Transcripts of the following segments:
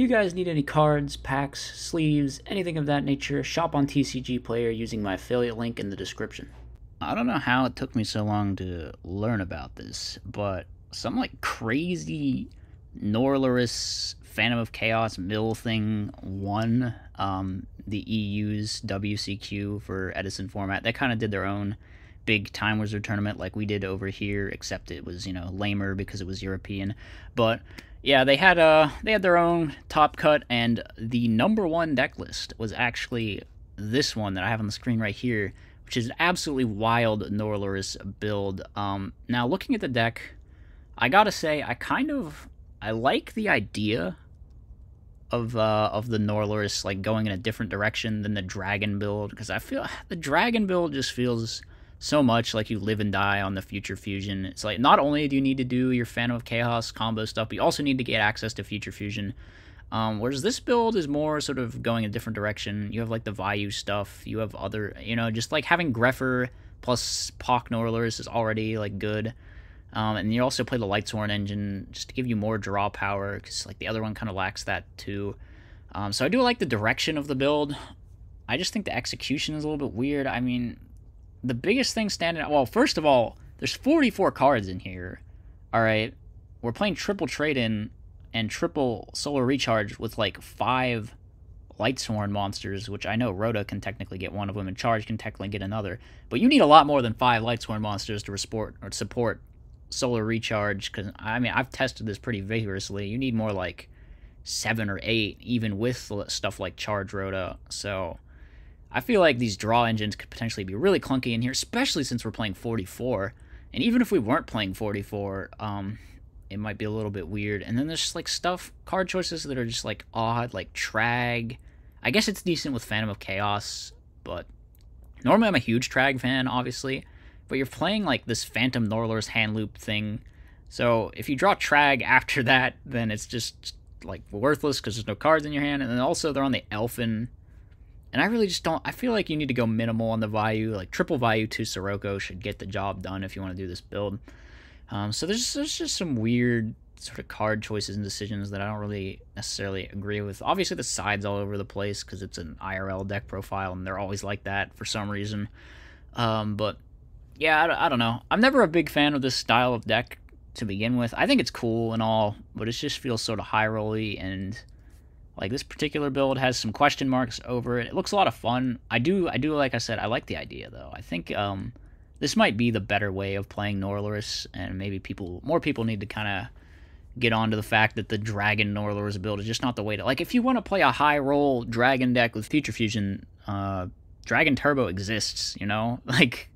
If you guys need any cards, packs, sleeves, anything of that nature, shop on TCG Player using my affiliate link in the description. I don't know how it took me so long to learn about this, but some like crazy Norleras Phantom of Chaos mill thing won the EU's WCQ for Edison Format. They kind of did their own big Time Wizard tournament like we did over here, except it was, lamer because it was European. But yeah, they had their own top cut, and the #1 deck list was actually this one that I have on the screen right here, which is an absolutely wild Norleras build. Now looking at the deck, I gotta say I like the idea of the Norleras like going in a different direction than the Dragon build, because I feel the Dragon build just feels so much like you live and die on the Future Fusion. It's like not only do you need to do your Phantom of Chaos combo stuff, but you also need to get access to Future Fusion. Whereas this build is more sort of going a different direction. You have like the Vayu stuff. You have other, just like having Greffer plus Pock Norleras is already like good. And you also play the Lightsworn engine just to give you more draw power, because like the other one kind of lacks that too. So I do like the direction of the build. I just think the execution is a little bit weird. I mean, the biggest thing standing out, well, first of all, there's 44 cards in here. All right, we're playing triple trade-in and triple solar recharge with like 5 Lightsworn monsters, which I know Rhoda can technically get one of them, and Charge can technically get another. But you need a lot more than 5 Lightsworn monsters to support solar recharge, because I mean I've tested this pretty vigorously. You need more like 7 or 8, even with stuff like Charge Rhoda. So I feel like these draw engines could potentially be really clunky in here, especially since we're playing 44. And even if we weren't playing 44, it might be a little bit weird. And then there's just like card choices that are just like odd, like Trag. I guess it's decent with Phantom of Chaos, but normally I'm a huge Trag fan, obviously. But you're playing like this Phantom Norleras hand loop thing. So if you draw Trag after that, then it's just like worthless because there's no cards in your hand. And then also they're on the Elfin. And I really just don't, I feel like you need to go minimal on the Vayu. Like triple Vayu to Sirocco should get the job done if you want to do this build. So there's just some weird sort of card choices and decisions that I don't really necessarily agree with. Obviously the side's all over the place because it's an IRL deck profile and they're always like that for some reason. But yeah, I don't know. I'm never a big fan of this style of deck to begin with. I think it's cool and all, but it just feels sort of high rolly, and like this particular build has some question marks over it. It looks a lot of fun. I do like I said, I like the idea though. I think this might be the better way of playing Norleras, and maybe more people need to kind of get onto the fact that the Dragon Norleras build is just not the way to, like, if you want to play a high roll Dragon deck with Future Fusion, Dragon Turbo exists, like,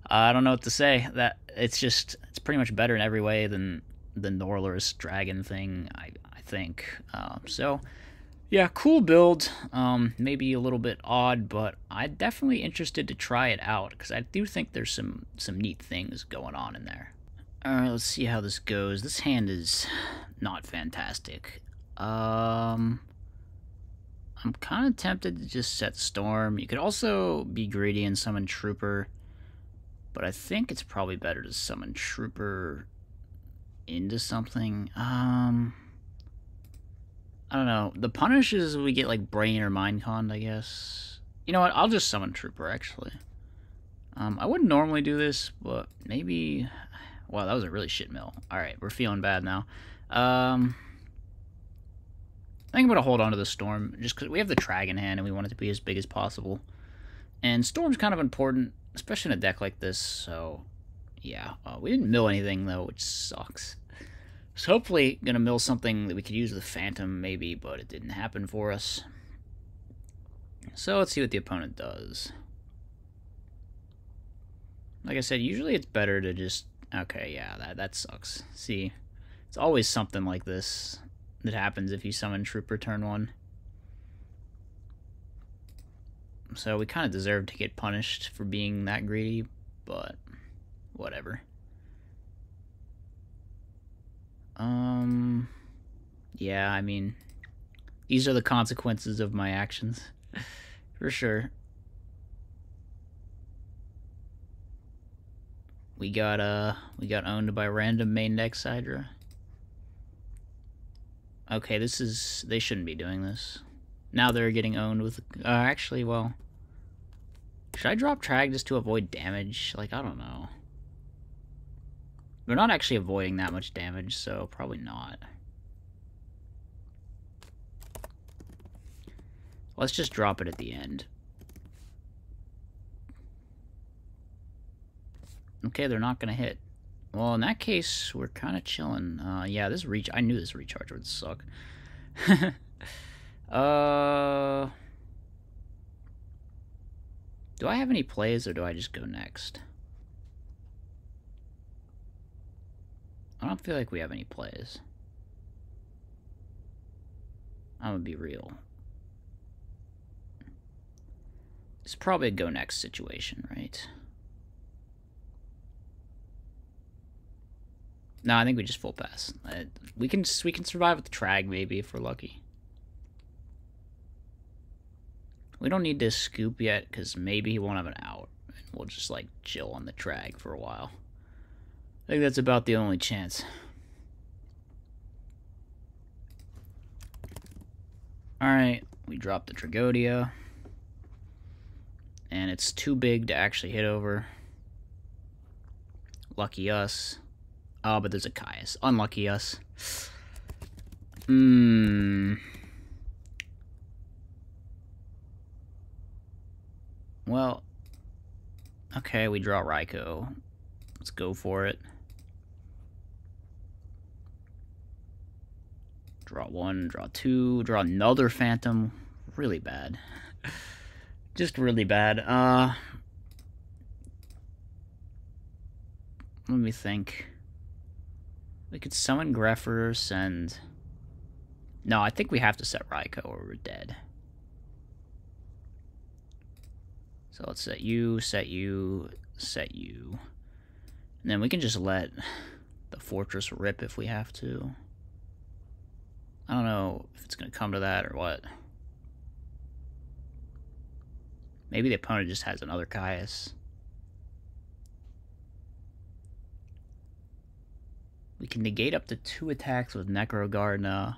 I don't know what to say. That it's pretty much better in every way than the Norleras Dragon thing, I think. So yeah, cool build. Maybe a little bit odd, but I'm definitely interested to try it out because I do think there's some neat things going on in there. All right, let's see how this goes. This hand is not fantastic. I'm kind of tempted to just set Storm. You could also be greedy and summon Trooper, but I think it's probably better to summon Trooper into something. I don't know. The punishes, we get like Brain or Mindcon, I guess. You know what? I'll just summon Trooper, actually. I wouldn't normally do this, but maybe... Wow, that was a really shit mill. Alright, we're feeling bad now. I think I'm going to hold on to the Storm, just because we have the Trag in hand and we want it to be as big as possible. And Storm's kind of important, especially in a deck like this, so... Yeah, we didn't mill anything, though, which sucks. So hopefully going to mill something that we could use with Phantom, maybe, but it didn't happen for us. So let's see what the opponent does. Like I said, usually it's better to just... Okay, yeah, that sucks. See, it's always something like this that happens if you summon Trooper turn 1. So we kind of deserve to get punished for being that greedy, but whatever. Yeah, I mean, these are the consequences of my actions, for sure. We got owned by random main deck Hydra. Okay, this is... They shouldn't be doing this. Now they're getting owned with... actually, well... Should I drop Trag just to avoid damage? Like, I don't know. We're not actually avoiding that much damage, so probably not. Let's just drop it at the end. Okay, they're not gonna hit. Well, in that case, we're kind of chilling. Yeah, this reach... I knew this recharge would suck. Do I have any plays, or do I just go next? I don't feel like we have any plays. I'm gonna be real. It's probably a go next situation, right? No, I think we just full pass. We can survive with the Trag maybe if we're lucky. We don't need to scoop yet because maybe he won't have an out. And we'll just like chill on the Trag for a while. I think that's about the only chance. Alright, we dropped the Tragodia. And it's too big to actually hit over. Lucky us. Oh, but there's a Caius. Unlucky us. Well, okay, we draw Raikou. Let's go for it. Draw one, draw two, draw another Phantom. Really bad. Just really bad. Let me think. We could summon Greffers, send... No, I think we have to set Raikou or we're dead. So let's set you, set you, set you. And then we can just let the Fortress rip if we have to. I don't know if it's going to come to that or what. Maybe the opponent just has another Caius. We can negate up to 2 attacks with Necrogardener.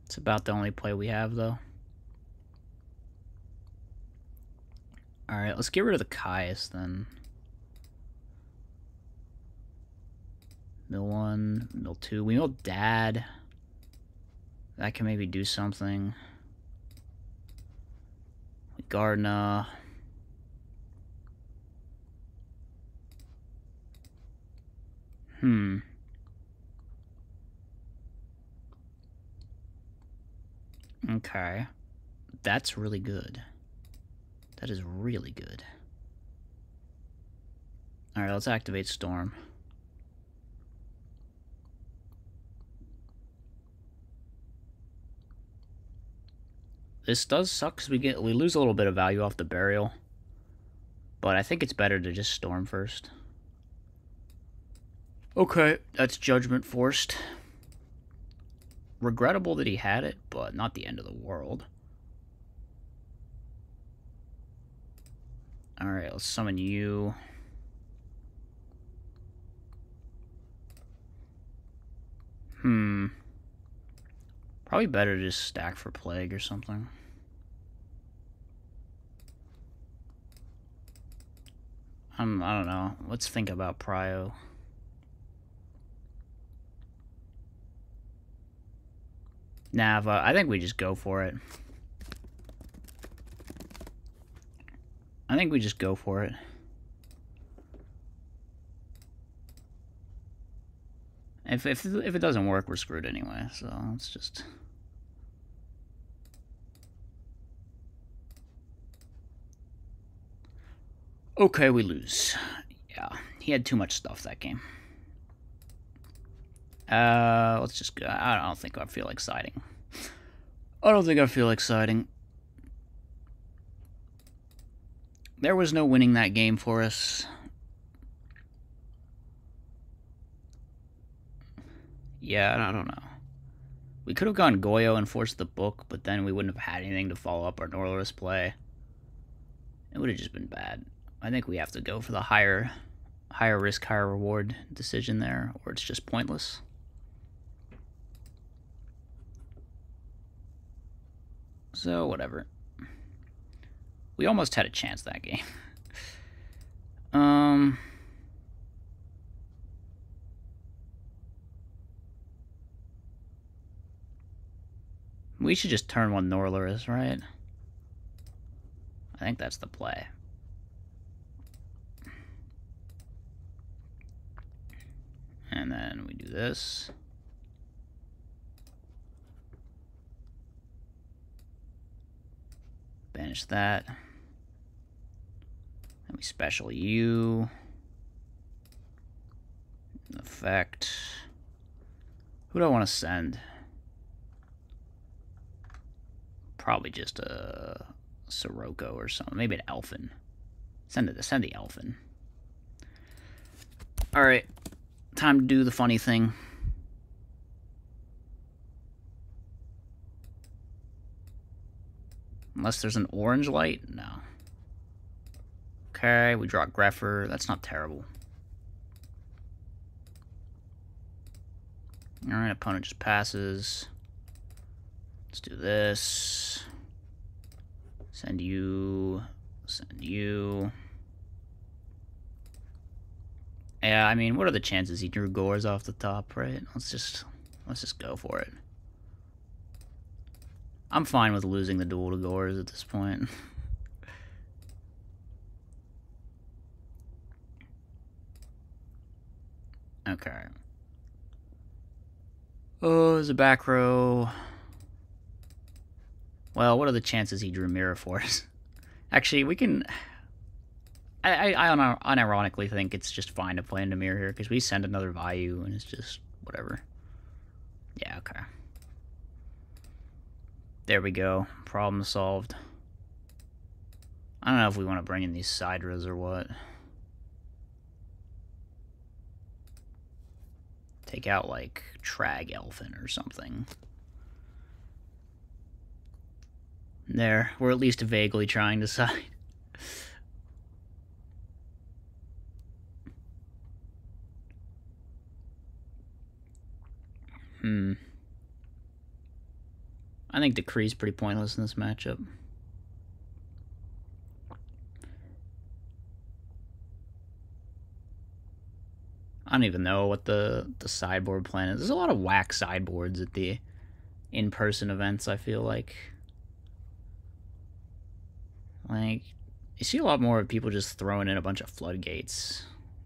It's about the only play we have, though. Alright, let's get rid of the Caius, then. Mill 1, Mill 2. We mill Dad. That can maybe do something. Gardener. Okay. That's really good. That is really good. Alright, let's activate Storm. This does suck because we lose a little bit of value off the burial. But I think it's better to just Storm first. Okay, that's Judgment forced. Regrettable that he had it, but not the end of the world. Alright, let's summon you. Probably better to just stack for Plague or something. I don't know. Let's think about Prio. Nava, I think we just go for it. I think we just go for it. If it doesn't work, we're screwed anyway, so let's just... Okay, we lose. Yeah, he had too much stuff that game. Let's just go. I don't think I feel like siding. I don't think I feel like siding. There was no winning that game for us. Yeah, I don't know. We could have gone Goyo and forced the book, but then we wouldn't have had anything to follow up our Norleras play. It would have just been bad. I think we have to go for the higher risk, higher reward decision there, or it's just pointless. So, whatever. We almost had a chance that game. We should just turn one Norleras, right? I think that's the play. And then we do this. Banish that. And we special you. Effect. Who do I want to send? Probably just a Sirocco or something. Maybe an Elfin. Send the Elfin. Alright. Time to do the funny thing. Unless there's an orange light? No. Okay, we draw Greffer. That's not terrible. Alright, opponent just passes. Let's do this. Send you. Send you. Yeah, I mean, what are the chances he drew Gores off the top, right? Let's just go for it. I'm fine with losing the duel to Gores at this point. Okay. Oh, there's a back row. Well, what are the chances he drew Mirror Force? Actually, we can... I unironically think it's just fine to play into Mirror here, because we send another Vayu, and it's just whatever. Yeah, okay. There we go. Problem solved. I don't know if we want to bring in these side rows or what. Take out, like, Trag Elfin or something. There. We're at least vaguely trying to side. I think Decree's pretty pointless in this matchup. I don't even know what the sideboard plan is. There's a lot of whack sideboards at the in-person events, I feel like. Like, you see a lot more of people just throwing in a bunch of floodgates.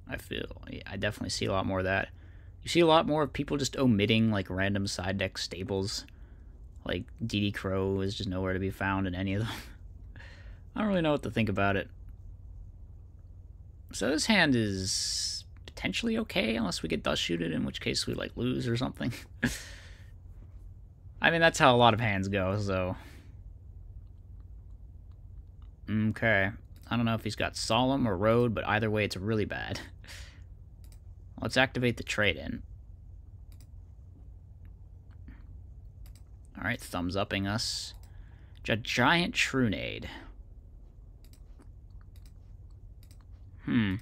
I definitely see a lot more of that. You see a lot more of people just omitting, like, random side deck staples. Like, DD Crow is just nowhere to be found in any of them. I don't really know what to think about it. So this hand is potentially okay, unless we get dust shooted, in which case we, like, lose or something. I mean, that's how a lot of hands go, so... Okay. I don't know if he's got Solemn or Road, but either way, it's really bad. Let's activate the trade-in. Alright, thumbs-upping us. A giant Trunade. I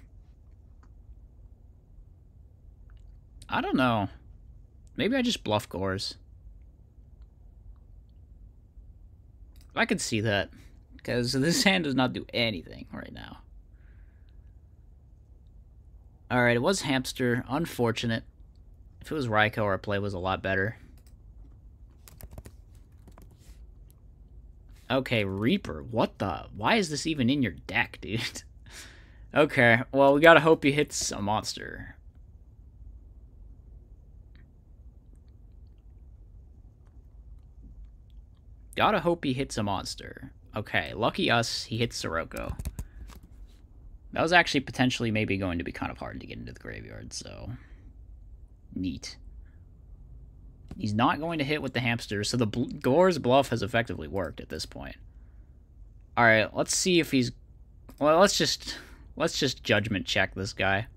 don't know. Maybe I just bluff Gores. I could see that. Because this hand does not do anything right now. Alright, it was Hamster. Unfortunate. If it was Raikou, our play was a lot better. Okay, Reaper. What the? Why is this even in your deck, dude? Okay, well, we gotta hope he hits a monster. Gotta hope he hits a monster. Okay, lucky us, he hits Sirocco. That was actually potentially maybe going to be kind of hard to get into the graveyard, so... Neat. He's not going to hit with the hamster, so the Gore's bluff has effectively worked at this point. Alright, let's see if he's... Well, let's just judgment check this guy.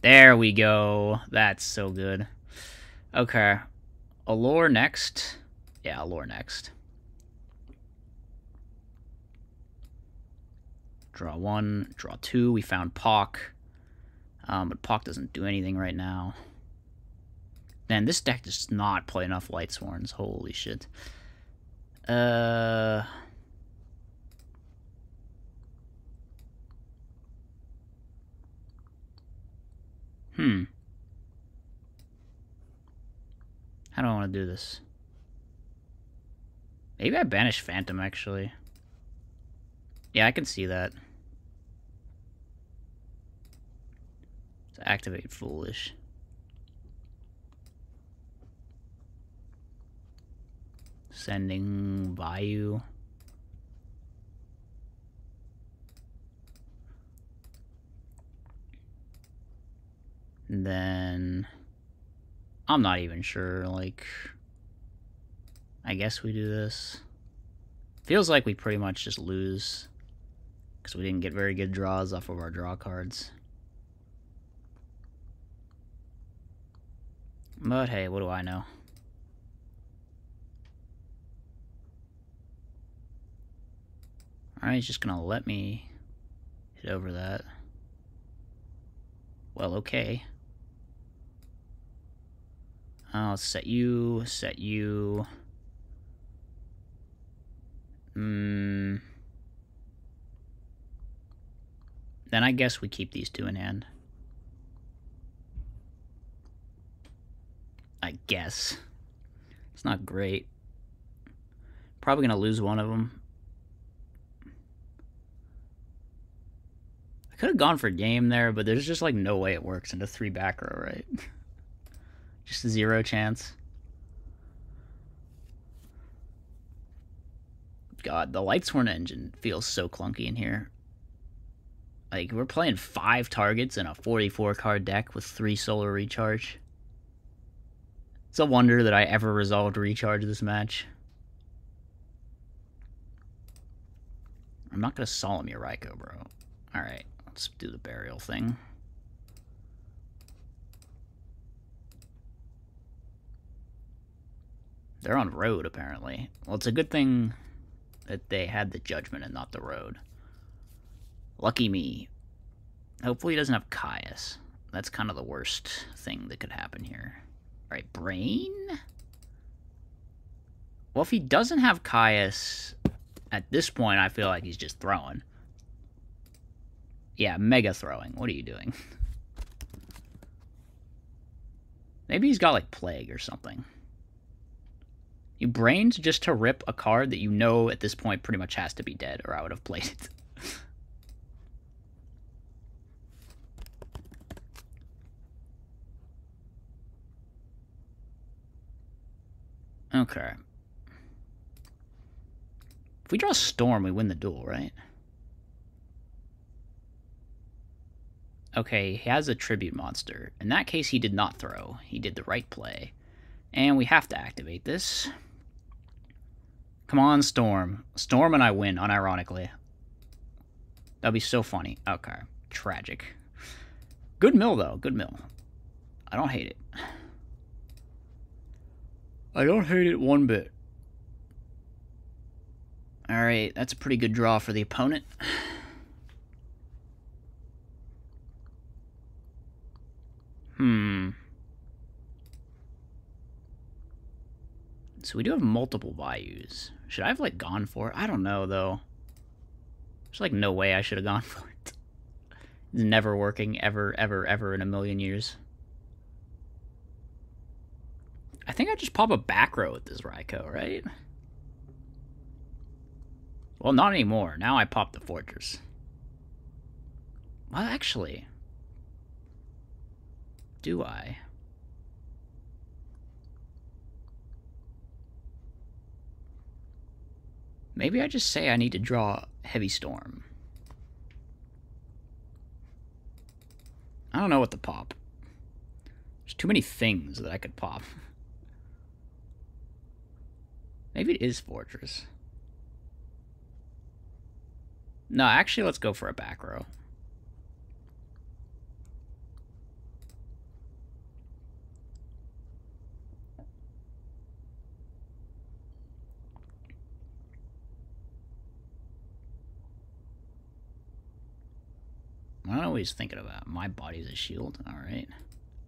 There we go. That's so good. Okay. Allure next. Yeah, Allure next. Draw 1, draw 2. We found Pock. But Pock doesn't do anything right now. Man, this deck does not play enough Lightsworns. Holy shit. How do I want to do this? Maybe I banish Phantom, actually. Yeah, I can see that. To activate Foolish. Sending Vayu. And then I'm not even sure, like, I guess we do this. Feels like we pretty much just lose because we didn't get very good draws off of our draw cards. But hey, what do I know? Alright, he's just gonna let me hit over that. Well, okay. I'll set you, set you. Then I guess we keep these two in hand. I guess. It's not great. Probably gonna lose one of them. I could have gone for game there, but there's just like no way it works into 3 back row, right? Just a 0 chance. God, the Lightsworn engine feels so clunky in here. Like, we're playing 5 targets in a 44 card deck with 3 solar recharge. It's a wonder that I ever resolved recharge this match. I'm not gonna Solemn your Raikou, bro. Alright, let's do the burial thing. They're on road, apparently. Well, it's a good thing that they had the judgment and not the road. Lucky me. Hopefully he doesn't have Caius. That's kind of the worst thing that could happen here. Alright, Brain? Well, if he doesn't have Caius, at this point I feel like he's just throwing. Yeah, mega throwing. What are you doing? Maybe he's got like Plague or something. You brained just to rip a card that you know at this point pretty much has to be dead, or I would have played it. Okay. If we draw Storm, we win the duel, right? Okay, he has a tribute monster. In that case, he did not throw. He did the right play. And we have to activate this. Come on, Storm. Storm and I win, unironically. That'd be so funny. Okay. Tragic. Good mill, though. Good mill. I don't hate it. I don't hate it one bit. Alright, that's a pretty good draw for the opponent. So we do have multiple Vayus. Should I have, like, gone for it? I don't know, though. There's, like, no way I should have gone for it. It's never working, ever, ever, ever in a million years. I think I just pop a back row with this Raikou, right? Well, not anymore. Now I pop the Fortress. Well, actually... Do I? Maybe I just say I need to draw Heavy Storm. I don't know what to pop. There's too many things that I could pop. Maybe it is Fortress. No, actually, let's go for a back row. I don't know what he's thinking about. My body's a shield. Alright.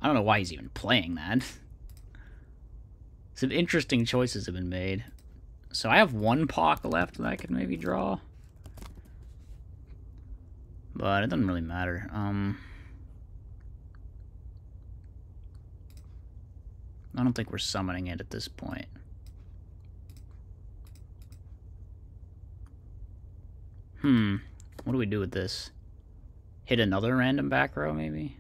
I don't know why he's even playing that. Some interesting choices have been made. So I have one Pock left that I could maybe draw. But it doesn't really matter. I don't think we're summoning it at this point. What do we do with this? Hit another random back row, maybe?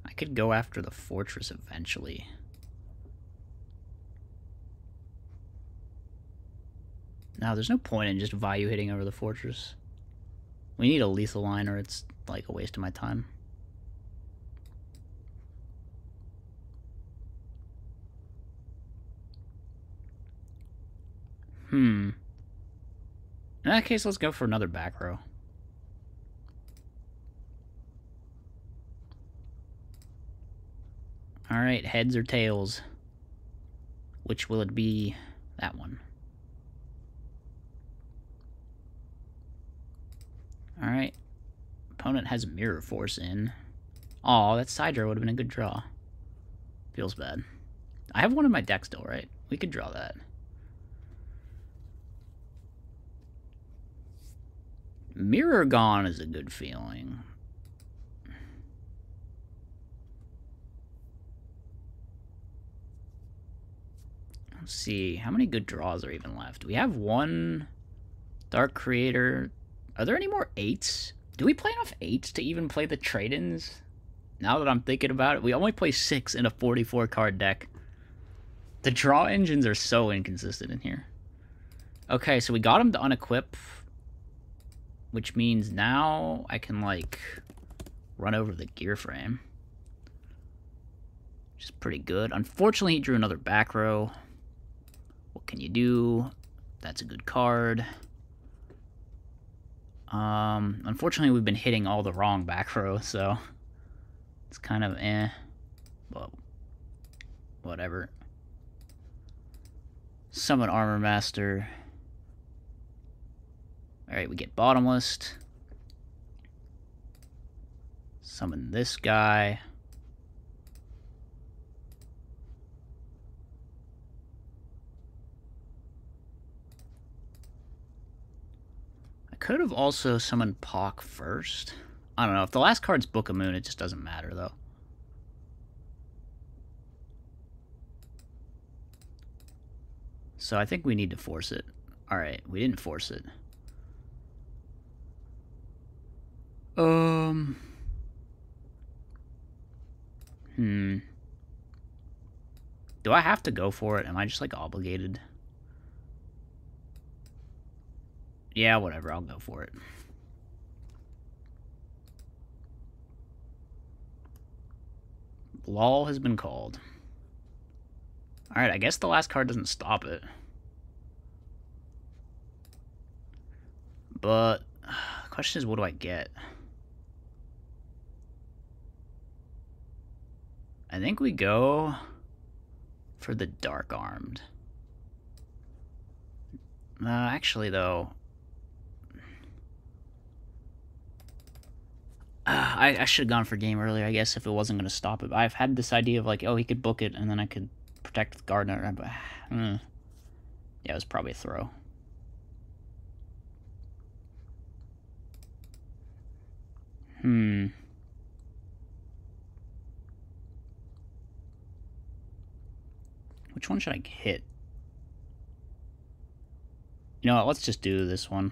I could go after the fortress eventually. No, there's no point in just value hitting over the fortress. We need a lethal line or it's like a waste of my time. In that case, let's go for another back row. Alright, heads or tails? Which will it be? That one. Alright. Opponent has Mirror Force in. Aw, that side draw would have been a good draw. Feels bad. I have one in my deck still, right? We could draw that. Mirror gone is a good feeling. Let's see, how many good draws are even left? We have one Dark Creator. Are there any more 8s? Do we play enough 8s to even play the trade-ins? Now that I'm thinking about it, we only play 6 in a 44 card deck. The draw engines are so inconsistent in here. Okay, so we got him to unequip, which means now I can, like, run over the gear frame. Which is pretty good. Unfortunately, he drew another back row. What can you do? That's a good card. Unfortunately, we've been hitting all the wrong back rows, so it's kind of eh. But whatever. Summon Armor Master. Alright, we get Bottomless. Summon this guy. I could have also summoned Pock first. I don't know. If the last card's Book of Moon, it just doesn't matter, though. So I think we need to force it. Alright, we didn't force it. Do I have to go for it? Am I just, like, obligated? Yeah, whatever. I'll go for it. Law has been called. Alright, I guess the last card doesn't stop it. But the question is, what do I get? I think we go for the Dark Armed. Actually, though, I should have gone for game earlier, I guess, if it wasn't going to stop it. But I've had this idea of, like, oh, he could book it, and then I could protect the Gardener. But, yeah, it was probably a throw. Which one should I hit? You know what, let's just do this one.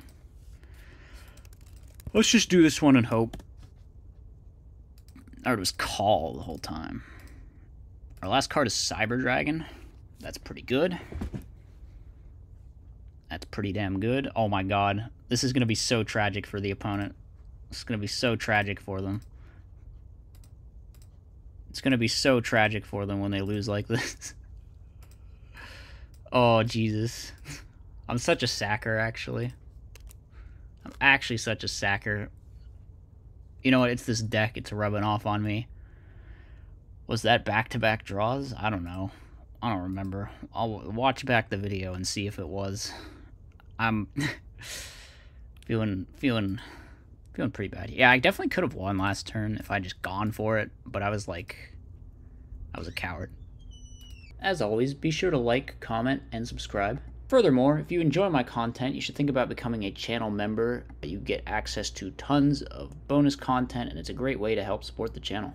Let's just do this one and hope. Or it was Call the whole time. Our last card is Cyber Dragon. That's pretty good. That's pretty damn good. Oh my god. This is going to be so tragic for the opponent. It's going to be so tragic for them. It's going to be so tragic for them when they lose like this. Oh, Jesus. I'm such a sacker, actually. I'm actually such a sacker. You know what? It's this deck. It's rubbing off on me. Was that back-to-back draws? I don't know. I don't remember. I'll watch back the video and see if it was. I'm feeling pretty bad. Yeah, I definitely could have won last turn if I just gone for it, but I was a coward. As always, be sure to like, comment, and subscribe. Furthermore, if you enjoy my content, you should think about becoming a channel member. You get access to tons of bonus content, and it's a great way to help support the channel.